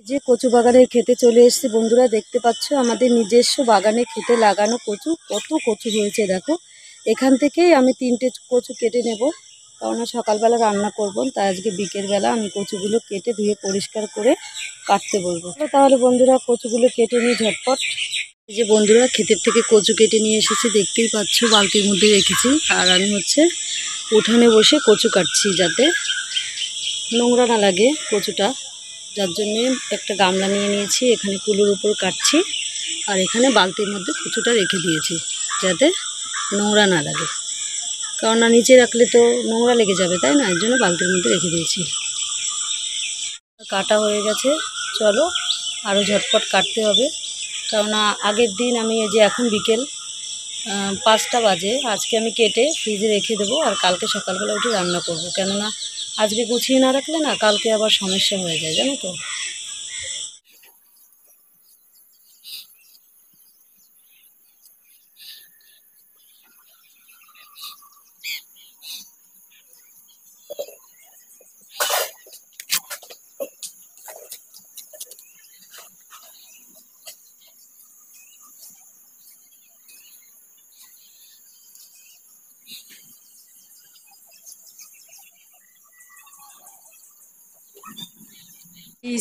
যে কচু বাগানে খেতে চলে এসেছি বন্ধুরা, দেখতে পাচ্ছ আমাদের নিজস্ব বাগানে খেতে লাগানো কচু। কত কচু হয়েছে দেখো। এখান থেকেই আমি 3টে কচু কেটে নেব, কারণ সকালবেলা রান্না করব। তাই আজকে বিকেলবেলা আমি কচুগুলো কেটে ধুয়ে পরিষ্কার করে কাটতে বলবো। তাহলে বন্ধুরা কচুগুলো কেটে নিয়ে ঝটপট। এই যে বন্ধুরা ক্ষেতের থেকে কচু কেটে নিয়ে এসেছি, দেখতেই পাচ্ছ বালতির মধ্যে রেখেছি। আর আমি উঠানে বসে কচু কাটছি, যাতে নোংরা না লাগে কচুটা। যার জন্যে একটা গামলা নিয়ে নিয়েছি, এখানে কুলোর উপর কাটছি। আর এখানে বালতির মধ্যে কচুটা রেখে দিয়েছি, যাতে নোংরা না লাগে। কারণ না নিচে রাখলে তো নোংরা লেগে যাবে, তাই না? এর জন্য বালতির মধ্যে রেখে দিয়েছি। কাটা হয়ে গেছে, চলো আরও ঝটপট কাটতে হবে। কেননা আগের দিন আমি এই যে এখন বিকেল 5টা বাজে, আজকে আমি কেটে ফ্রিজে রেখে দেবো। আর কালকে সকালবেলা উঠে রান্না করব। কেননা আজকে গুছিয়ে না রাখলে না কালকে আবার সমস্যা হয়ে যায়, জানো তো।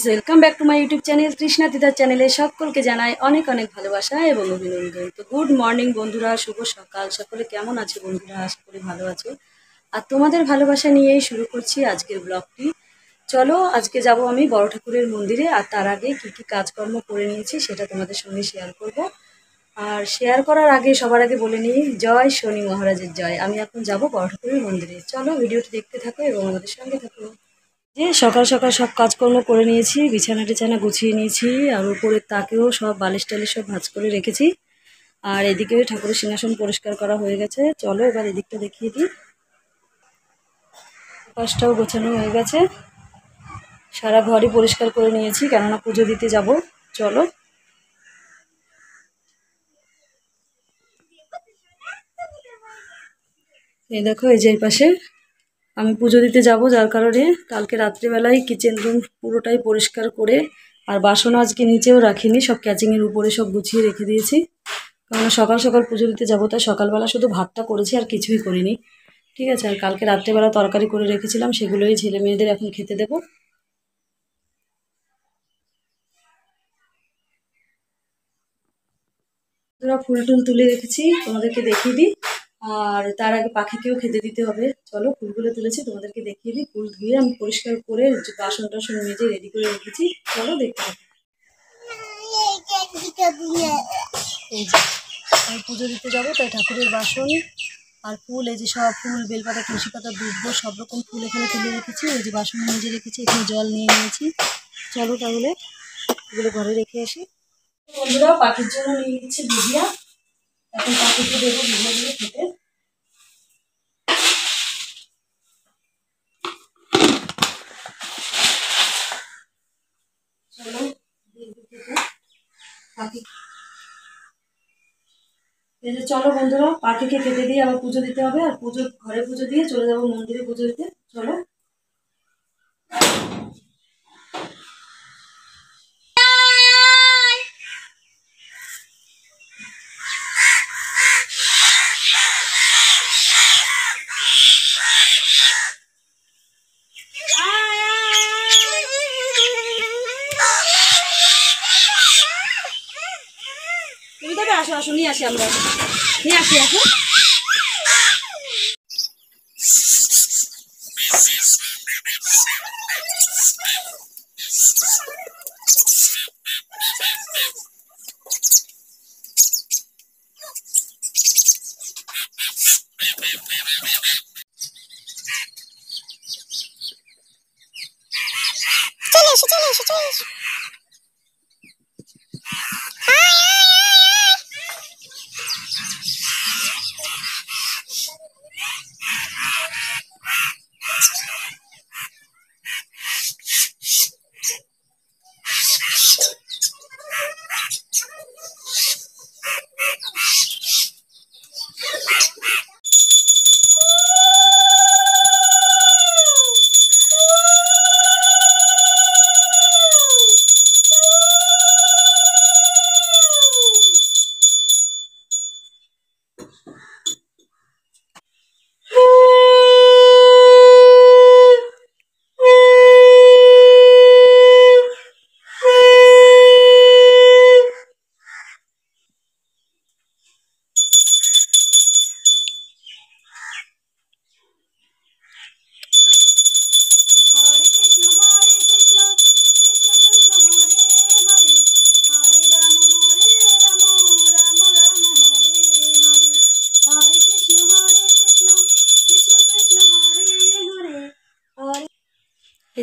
Welcome back to my YouTube channel Trishna দিদার চ্যানেলে সকলকে জানাই অনেক অনেক ভালোবাসা এবং অভিনন্দন। তো গুড মর্নিং বন্ধুরা, শুভ সকাল। সকলে কেমন আছে বন্ধুরা? আশা করি ভালো আছো। আর তোমাদের ভালোবাসা নিয়েই শুরু করছি আজকের ব্লগটি। চলো আজকে যাব আমি বড় ঠাকুরের মন্দিরে। আর তার আগে কি কি কাজকর্ম করে নিয়েছি সেটা তোমাদের সঙ্গে শেয়ার করব। আর শেয়ার করার আগে সবার আগে বলে নিই, জয় শনি মহারাজের জয়। আমি এখন যাব বড় ঠাকুরের মন্দিরে। চলো ভিডিওটি দেখতে থাকো এবং আমাদের সঙ্গে থাকো। যে সকাল সকাল সব কাজকর্ম করে নিয়েছি, বিছানা টিছানা গুছিয়ে নিয়েছি। আর উপরের তাকেও সব বালিশ টালিশ সব ভাঁজ করে রেখেছি। আর এদিকে ঠাকুরের সিংহাসন পরিষ্কার করা হয়ে গেছে। চলো এবার এদিকটা দেখিয়ে দিই। পাশটাও গোছানো হয়ে গেছে। সারা ঘরই পরিষ্কার করে নিয়েছি, কেননা পুজো দিতে যাব। চলো। এই দেখো, এই যে এই পাশে আমি পুজো দিতে যাব, যার কারণে কালকে রাত্রিবেলায় কিচেন রুম পুরোটাই পরিষ্কার করে, আর বাসনও আজকে নিচেও রাখিনি, সব ক্যাচিংয়ের উপরে সব গুছিয়ে রেখে দিয়েছি। কারণ সকাল সকাল পুজো দিতে যাবো, তাই সকালবেলা শুধু ভাতটা করেছি, আর কিছুই করিনি। ঠিক আছে। আর কালকে রাত্রেবেলা তরকারি করে রেখেছিলাম, সেগুলোই ছেলে মেয়েদের এখন খেতে দেবো। তোরা ফুল টুল তুলে রেখেছি, তোমাদেরকে দেখিয়ে দিই। আর তার আগে পাখিকেও খেতে দিতে হবে। চলো ফুলগুলো তুলেছি, তোমাদেরকে দেখিয়ে দিই। ফুল ধুয়ে আমি পরিষ্কার করে বাসন টাসন মেজে রেডি করে রেখেছি। চলো দেখতে থাকো। এই যে আমি পুজো দিতে যাবো, তাই ঠাকুরের বাসন আর ফুল, এই যে সব ফুল, বেলপাতা, তুলসী পাতা, দুব্বো, সব রকম ফুল এখানে তুলে রেখেছি। এই যে বাসন মেজে রেখেছি, এখানে জল নিয়ে নিয়েছি। চলো তাহলে এগুলো ঘরে রেখে আসি। বন্ধুরা পাখির জন্য নিয়ে নিচ্ছি ভুজিয়া। এখন পাখিকে দেবো ভুজিয়াগুলো খেতে। চলো পাখি, এই যে চলো বন্ধুরা পাখিকে খেতে দিয়ে আবার পুজো দিতে হবে। আর ঘরে পুজো দিয়ে চলে যাবো মন্দিরে পুজো দিতে। চলো। তুমি তবে আসো, আসো নিয়ে আসি, আমরা নিয়ে আসি, আসো। চলে এসো, চলে এসো, চলে এসো।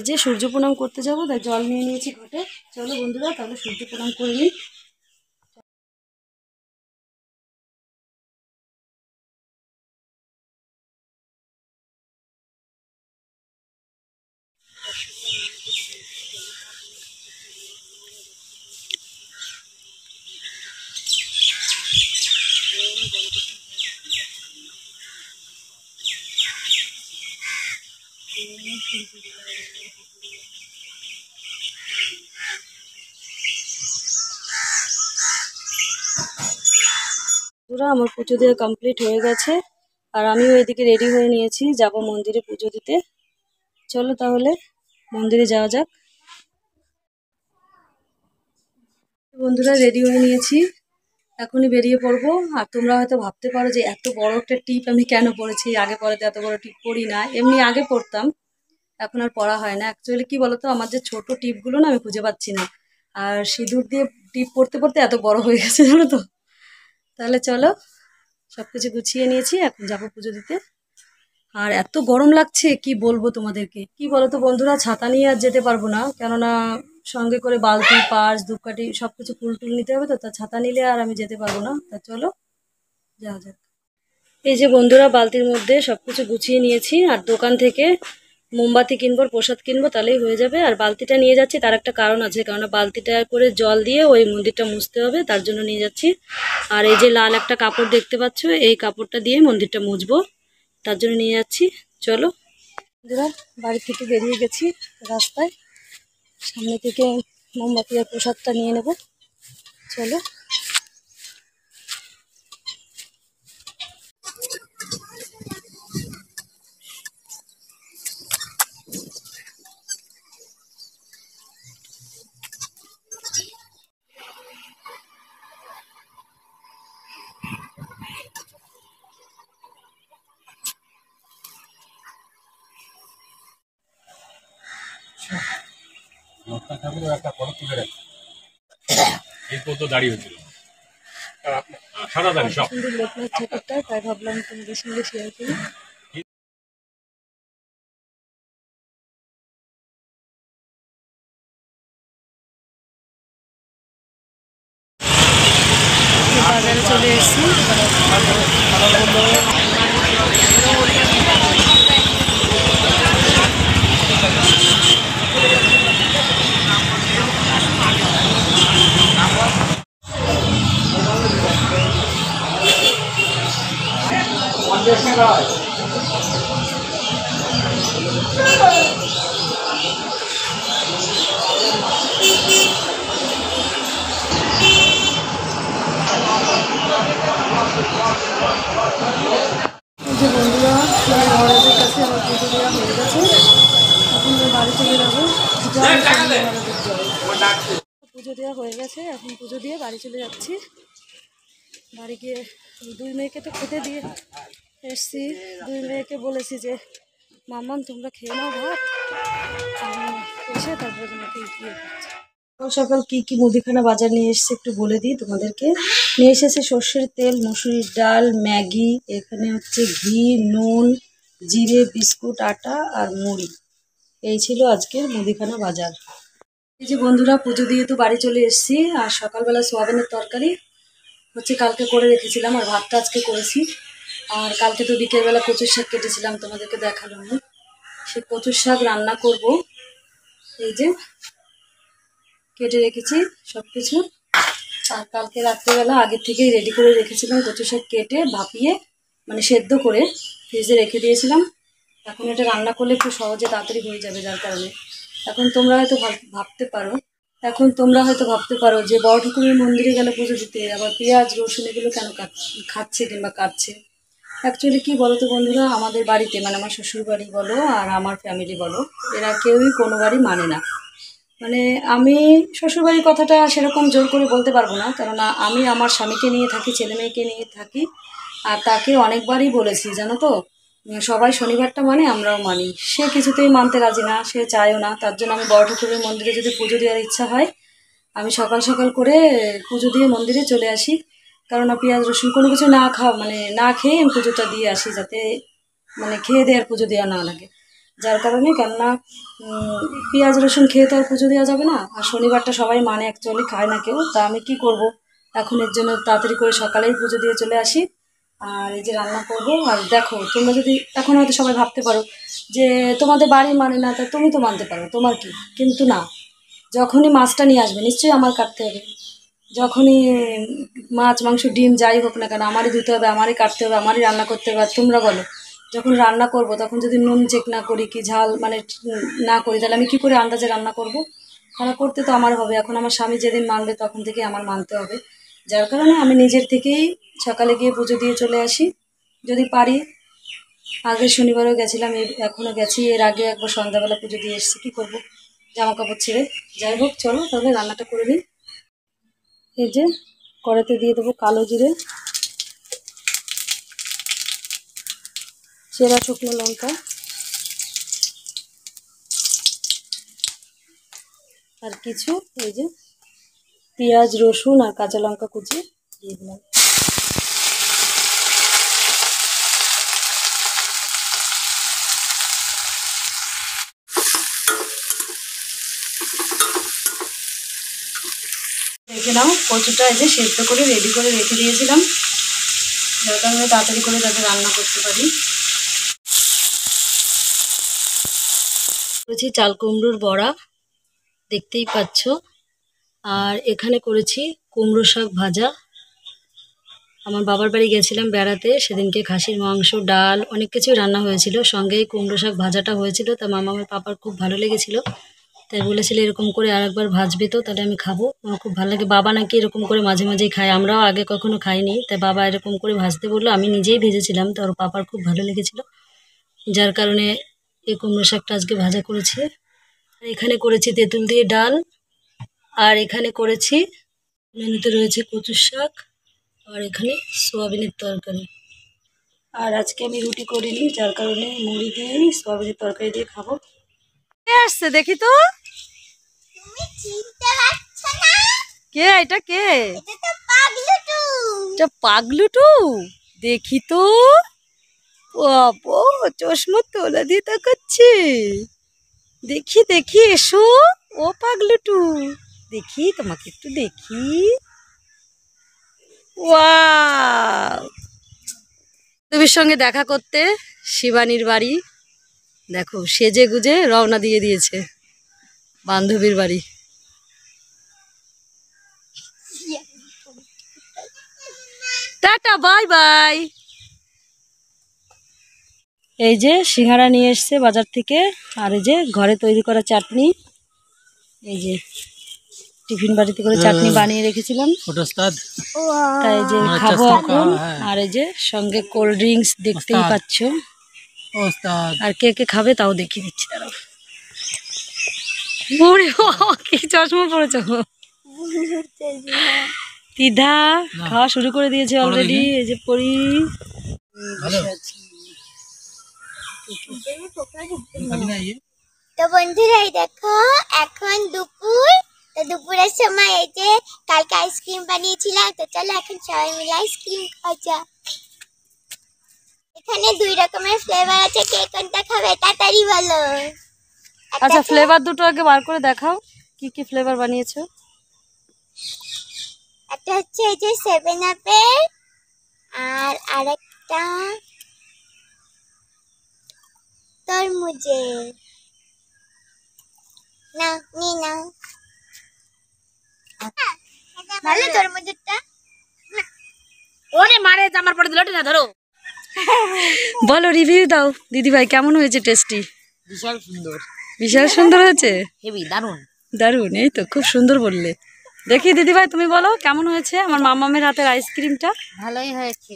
এই যে সূর্য প্রণাম করতে যাবো, তাই জল নিয়ে নিয়েছি ঘটে। চলো বন্ধুরা তাহলে সূর্য প্রণাম করে নিই। পুরো আমার পুজো দেওয়া কমপ্লিট হয়ে গেছে, আর আমিও এদিকে রেডি হয়ে নিয়েছি, যাব মন্দিরে পুজো দিতে। চলো তাহলে মন্দিরে যাওয়া যাক। বন্ধুরা রেডি হয়ে নিয়েছি, এখনই বেরিয়ে পড়বো। আর তোমরা হয়তো ভাবতে পারো যে এত বড় একটা টিপ আমি কেন পরেছি, আগে পরে তো এত বড় টিপ পরি না, এমনি আগে পরতাম, এখন আর পরা হয় না। অ্যাকচুয়ালি কি বলতো, আমার যে ছোট টিপগুলো না আমি খুঁজে পাচ্ছি না, আর সিঁদুর দিয়ে টিপ পরতে পরতে এত বড় হয়ে গেছে জানো তো। তাহলে চলো, সবকিছু গুছিয়ে নিয়েছি, এখন যাবো পুজো দিতে। আর এত গরম লাগছে কি বলবো তোমাদেরকে। কি বলতো বন্ধুরা, ছাতা নিয়ে আর যেতে পারবো না, কেননা সঙ্গে করে বালতি, পার্স, ধূপকাঠি সবকিছু ফুল টুল নিতে হবে, তো তা ছাতা নিলে আর আমি যেতে পারবো না। তা চলো যাওয়া যাক। এই যে বন্ধুরা বালতির মধ্যে সবকিছু গুছিয়ে নিয়েছি, আর দোকান থেকে মোমবাতি কিনবো, প্রসাদ কিনবো, তাহলেই হয়ে যাবে। আর বালতিটা নিয়ে যাচ্ছি তার একটা কারণ আছে, কারণ বালতিটা করে জল দিয়ে ওই মন্দিরটা মুছতে হবে, তার জন্য নিয়ে যাচ্ছি। আর এই যে লাল একটা কাপড় দেখতে পাচ্ছ, এই কাপড়টা দিয়ে মন্দিরটা মুছবো, তার জন্য নিয়ে যাচ্ছি। চলো বন্ধুরা, বাড়ি থেকে বেরিয়ে গেছি, রাস্তায় সামনে থেকে মোমবাতি আর প্রসাদটা নিয়ে নেব। চলো। সুন্দর লোকনাথ ঠাকুরটা, তাই ভাবলাম তোমাদের সঙ্গে শেয়ার করি। বাজারে চলে এসেছি। যে বন্ধুরা, মহারাজের কাছে আমার পুজো দেওয়া হয়ে গেছে, এখন বাড়ি চলে যাবো। পুজো দেওয়া হয়ে গেছে, এখন পুজো দিয়ে বাড়ি চলে যাচ্ছি। বাড়ি গিয়ে দুই মেয়েকে তো খেতে দিয়ে এসছি, দুই মেয়েকে বলেছি যে মাম্মাম তোমরা খেয়ে নাও ভাত, আমি এসে তারপরে তোমাকে গিয়ে খাচ্ছি। সকাল সকাল কী কী মুদিখানা বাজার নিয়ে এসেছে একটু বলে দিই তোমাদেরকে। নিয়ে এসেছে সর্ষের তেল, মুসুরির ডাল, ম্যাগি, এখানে হচ্ছে ঘি, নুন, জিরে, বিস্কুট, আটা আর মুড়ি। এই ছিল আজকের মুদিখানা বাজার। এই যে বন্ধুরা, পুজো দিয়ে তো বাড়ি চলে এসেছি। আর সকালবেলা সোয়াবিনের তরকারি হচ্ছে কালকে করে রেখেছিলাম, আর ভাতটা আজকে করেছি। আর কালকে তো বিকেলবেলা কচুর শাক কেটেছিলাম, তোমাদেরকে দেখালাম না, সে কচুর শাক রান্না করব। এই যে কেটে রেখেছি সব কিছু। আর কালকে রাত্রেবেলা আগের থেকেই রেডি করে রেখেছিলাম, কচু শাক কেটে ভাপিয়ে মানে সেদ্ধ করে ফ্রিজে রেখে দিয়েছিলাম। এখন এটা রান্না করলে একটু সহজে তাড়াতাড়ি হয়ে যাবে, যার কারণে এখন তোমরা হয়তো ভাবতে পারো যে বড় ঠাকুরের মন্দিরে গেলে পুজো দিতে আবার পেঁয়াজ রসুন এগুলো কেন খাচ্ছে কিংবা কাটছে। অ্যাকচুয়ালি কী বলো তো বন্ধুরা, আমাদের বাড়িতে মানে আমার শ্বশুর বাড়ি বলো আর আমার ফ্যামিলি বলো, এরা কেউই কোনো বাড়ি মানে না। মানে আমি শ্বশুরবাড়ির কথাটা সেরকম জোর করে বলতে পারবো না, কেননা আমি আমার স্বামীকে নিয়ে থাকি, ছেলে মেয়েকে নিয়ে থাকি। আর তাকে অনেকবারই বলেছি জানো তো, সবাই শনিবারটা মানে আমরাও মানি, সে কিছুতেই মানতে রাজি না, সে চায়ও না। তার জন্য আমি বড় ঠাকুরের মন্দিরে যদি পুজো দেওয়ার ইচ্ছা হয়, আমি সকাল সকাল করে পুজো দিয়ে মন্দিরে চলে আসি। কেননা পেঁয়াজ রসুন কোনো কিছু না খেয়ে আমি পুজোটা দিয়ে আসি, যাতে মানে খেয়ে দেওয়ার পুজো দেওয়া না লাগে। যার কারণে কেননা পেঁয়াজ রসুন খেয়ে তো আর পুজো দেওয়া যাবে না, আর শনিবারটা সবাই মানে অ্যাকচুয়ালি খায় না কেউ, তা আমি কি করব, এখন এর জন্য তাড়াতাড়ি করে সকালেই পুজো দিয়ে চলে আসি। আর এই যে রান্না করব। আর দেখো তোমরা যদি এখন হয়তো সবাই ভাবতে পারো যে তোমাদের বাড়ি মানে না, তা তুমি তো মানতে পারো, তোমার কি, কিন্তু না, যখনই মাছটা নিয়ে আসবে নিশ্চয়ই আমার কাটতে হবে, যখনই মাছ মাংস ডিম যাই হোক না কেন আমারই ধুতে হবে, আমারই কাটতে হবে, আমারই রান্না করতে হবে। আর তোমরা বলো, যখন রান্না করব তখন যদি নুন চেক না করি কি ঝাল মানে না করি, তাহলে আমি কি করে আন্দাজে রান্না করব? রান্না করতে তো আমার হবে। এখন আমার স্বামী যেদিন মানবে তখন থেকে আমার মানতে হবে। যার কারণে আমি নিজের থেকেই সকালে গিয়ে পুজো দিয়ে চলে আসি যদি পারি। আগের শনিবারও গেছিলাম, এখনও গেছি, এর আগে একবার সন্ধ্যাবেলা পুজো দিয়ে এসেছি, কী করবো জামা কাপড় ছেড়ে। যাই হোক চলো তাহলে রান্নাটা করে নিই। এই যে কড়াইতে দিয়ে দেবো কালো জিরে, চেরা শুকনো লঙ্কা, আর কিছু এই যে পেঁয়াজ রসুন আর কাঁচা লঙ্কা কুচি দিয়ে দিলাম। দেখে নাও কচুটা এই যে সেদ্ধ করে রেডি করে রেখে দিয়েছিলাম, যার কারণে তাড়াতাড়ি করে যাতে রান্না করতে পারি। করেছি চাল কুমড়োর বড়া, দেখতেই পাচ্ছ। আর এখানে করেছি কুমড়ো শাক ভাজা। আমার বাবার বাড়ি গেছিলাম বেড়াতে, সেদিনকে খাসির মাংস ডাল অনেক কিছুই রান্না হয়েছিল, সঙ্গে কুমড়ো শাক ভাজাটা হয়েছিল। তা আমার পাপার খুব ভালো লেগেছিল, তাই বলেছিল এরকম করে আর একবার ভাজবে তো, তাহলে আমি খাবো, আমার খুব ভালো লাগে। বাবা নাকি এরকম করে মাঝে মাঝেই খায়, আমরাও আগে কখনো খাইনি, তাই বাবা এরকম করে ভাজতে বললো, আমি নিজেই ভেজেছিলাম, তো ওর পাপার খুব ভালো লেগেছিল, যার কারণে এই কুমড়ো শাকটা আজকে ভাজা করেছি। এখানে করেছি তেঁতুল দিয়ে ডাল, আর এখানে করেছি মেনুতে রয়েছে কচুর শাক, আর এখানে সোয়াবিনের তরকারি। আর আজকে আমি রুটি করিনি, যার কারণে মুড়ি দিয়েই সোয়াবিনের তরকারি দিয়ে খাবো। কে আসছে দেখি তো, কে এটা, কে এটা? পাগলুটু, দেখি তো, বাবা চশমা তোলা দিয়ে তাকাচ্ছে, দেখি দেখি, এসো ও পাগলুটু, দেখি তোমাকে একটু দেখি। ওয়াও, বান্ধবীর সঙ্গে দেখা করতে শিবানীর বাড়ি, দেখো সেজে গুজে রওনা দিয়ে দিয়েছে বান্ধবীর বাড়ি। Tata bye bye. এই যে সিঙ্গারা নিয়ে এসছে বাজার থেকে, আর এই যে ঘরে তৈরি করা চাটনি, এই যে টিফিন বাড়িতে করে চাটনি বানিয়ে রেখেছিলাম, তাই যে খাবো এখন। আর এই যে সঙ্গে কোল্ড ড্রিঙ্কস দেখতেই পাচ্ছ, আর কে কে খাবে তাও দেখিয়ে দিচ্ছি দাঁড়াও। কি চশমা পড়েছ তিধা, খাওয়া শুরু করে দিয়েছে অলরেডি। এই যে পরি তো বন্ধুরা দেখো এখন দুপুর, তো দুপুরের সময় এই যে কালকে আইসক্রিম বানিয়েছিলাম, তো চলো এখন সবাই মিলে আইসক্রিম খাওয়া যাক। এখানে 2 রকমের ফ্লেভার আছে, কে কোনটা খাবে তাড়াতাড়ি বলো। আচ্ছা ফ্লেভার দুটো আগে বার করে দেখাও, কি কি ফ্লেভার বানিয়েছো? একটা হচ্ছে এই যে 7 আপের, আর আরেকটা তরমুজের। না নিয়ে নাও, ভালো তরমুজেরটা। ওরে মারে জামার পরে দিলটি না ধরো। বলো রিভিউ দাও দিদিভাই, কেমন হয়েছে টেস্টি? বিশাল সুন্দর, বিশাল সুন্দর হয়েছে, হেভি দারুণ দারুণ, এই তো খুব সুন্দর বললে। দেখি দিদিভাই তুমি বলো কেমন হয়েছে আমার মামামের হাতের আইসক্রিমটা? ভালোই হয়েছে।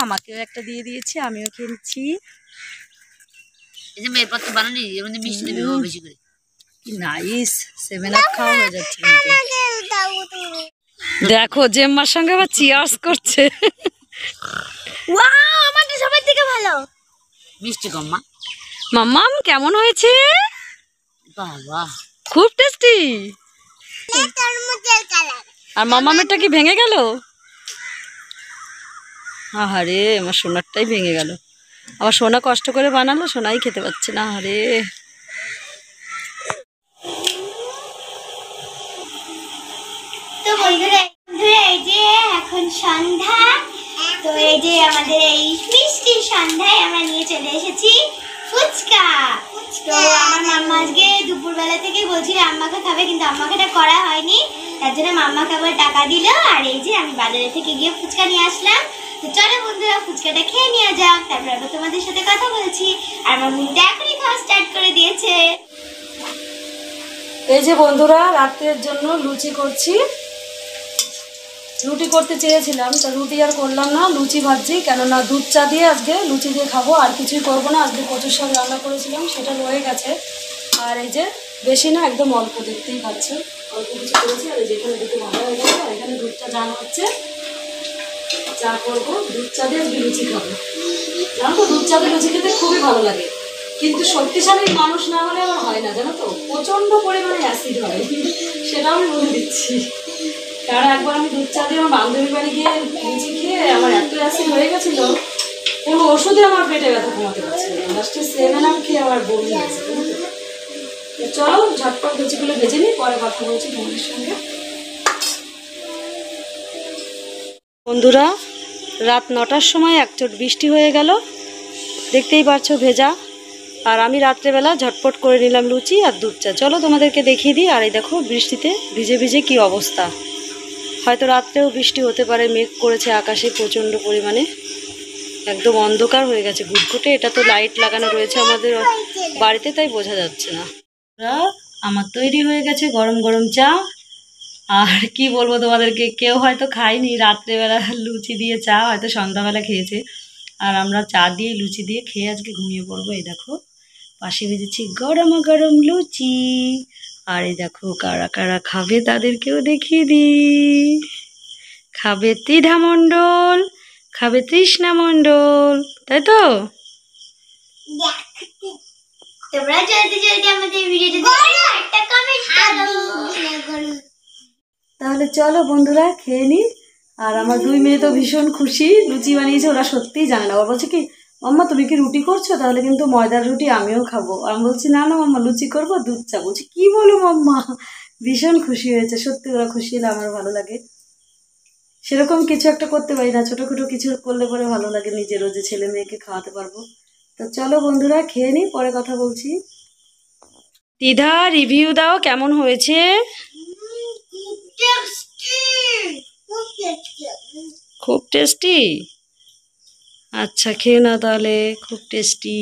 আমাকেও একটা দিয়ে দিয়েছে, আমিও কিনছি। এই যে মেয়ের পত্র বানানি, এর মধ্যে মিষ্টি দেবে বেশি করে। কি নাইস, 7 আপ খাওয়া হয়ে যাচ্ছে কিন্তু। দেখো জেম্মার সঙ্গে আবার চিয়ার্স করছে। ওয়াও, আমাদের সবার থেকে ভালো। মিষ্টি কম মা। মাম্মাম কেমন হয়েছে? বাবা খুব টেস্টি। তরমুজের কালার। আর মাম্মামেরটা কি ভেঙে গেল? আহারে আমার সোনারটাই ভেঙে গেল। আবার সোনা কষ্ট করে বানালো, সোনাই খেতে পাচ্ছে না। আরে তো বন্ধুরা এই যে এখন সন্ধ্যা, তো এই যে আমাদের এই মিষ্টি সন্ধ্যায় আমরা নিয়ে চলে এসেছি ফুচকা। তো আমার মাম্মা আজকে দুপুরবেলা থেকে বলছিল আম্মাকে খাবে, কিন্তু আম্মাকে এটা করা হয়নি, তার জন্য মাম্মাকে আবার টাকা দিল। আর এই যে আমি বাজারে থেকে গিয়ে ফুচকা নিয়ে আসলাম। তো চলো বন্ধুরা ফুচকাটা খেয়ে নেওয়া যাক, তারপর আবার তোমাদের সাথে কথা বলছি। আর আমার মুখটা এখনই খাওয়া স্টার্ট করে দিয়েছে। এই যে বন্ধুরা রাত্রের জন্য লুচি করছি। রুটি করতে চেয়েছিলাম, তা রুটি আর করলাম না, লুচি ভাজছি। কেননা দুধ চা দিয়ে আজকে লুচি দিয়ে খাবো, আর কিছুই করবো না। আজকে কচুর শাক রান্না করেছিলাম, সেটা রয়ে গেছে। আর এই যে বেশি না, একদম অল্প, দেখতেই পাচ্ছে অল্প কিছু করেছি। আর এই যে এখানে দুটো ভাজা হয়ে গেছে, আর এখানে দুধটা জানা হচ্ছে, চা করবো। দুধ চা দিয়ে আজকে লুচি খাবো। জানো তো দুধ চা দিয়ে লুচি খেতে খুবই ভালো লাগে, কিন্তু শক্তিশালী মানুষ না হলে আমার হয় না, জানো তো। প্রচণ্ড পরিমাণে অ্যাসিড হয়, সেটাও আমি বলে দিচ্ছি। কারণ একবার আমি দুধ চা দিয়ে আমার বান্ধবীর বাড়ি গিয়ে লুচি খেয়ে আমার এত অ্যাসিড হয়ে গেছিলো, কোনো ওষুধে আমার পেটে ব্যথা কমাতে পারছিল না। লাস্টে 7 খেয়ে আমার বমি হয়েছে। চলো ঝটপট লুচিগুলো ভেজে নিই, পরে কথা বলছি তোমাদের সঙ্গে। বন্ধুরা রাত 9টার সময় একচোট বৃষ্টি হয়ে গেল, দেখতেই পাচ্ছ ভেজা। আর আমি রাত্রেবেলা ঝটপট করে নিলাম লুচি আর দুধ চা। চলো তোমাদেরকে দেখিয়ে দিই। আর এই দেখো বৃষ্টিতে ভিজে ভিজে কি অবস্থা। হয়তো রাত্রেও বৃষ্টি হতে পারে, মেঘ করেছে আকাশে প্রচণ্ড পরিমাণে, একদম অন্ধকার হয়ে গেছে ঘুটঘুটে। এটা তো লাইট লাগানো রয়েছে আমাদের বাড়িতে, তাই বোঝা যাচ্ছে না। আমার তৈরি হয়ে গেছে গরম গরম চা। আর কি বলবো তোমাদেরকে, কেউ হয়তো খায়নি রাত্রেবেলা লুচি দিয়ে চা, হয়তো সন্ধ্যাবেলা খেয়েছে। আর আমরা চা দিয়ে লুচি দিয়ে খেয়ে আজকে ঘুমিয়ে পড়বো। এই দেখো পাশে ভেজেছি গরম গরম লুচি। আর এই দেখো কারা কারা খাবে তাদেরকেও দেখিয়ে দিই। খাবে ত্রিধা মণ্ডল, খাবে তৃষ্ণা মণ্ডল, তাই তো? তোমরা জলদি জলদি আমাদের ভিডিওটা দেখো, একটা কমেন্ট করো। তাহলে চলো বন্ধুরা খেয়ে নিই। আর আমার 2 মেয়ে তো ভীষণ খুশি, লুচি বানিয়েছে। ওরা সত্যিই জানে না, ওরা বলছে কি মাম্মা তুমি কি রুটি করছো, তাহলে কিন্তু ময়দার রুটি আমিও খাবো। আমি বলছি না না মাম্মা লুচি করবো দুধ চা। বলছি কি বলো মাম্মা। ভীষণ খুশি হয়েছে, সত্যি ওরা খুশি হলে আমার ভালো লাগে। সেরকম কিছু একটা করতে পারি না, ছোটোখাটো কিছু করলে পরে ভালো লাগে, নিজেরও যে ছেলে মেয়েকে খাওয়াতে পারবো। তো চলো বন্ধুরা খেয়ে নিই, পরে কথা বলছি। দিদা রিভিউ দাও কেমন হয়েছে। খুব টেস্টি। আচ্ছা খেয়ে নাও তাহলে, খুব টেস্টি।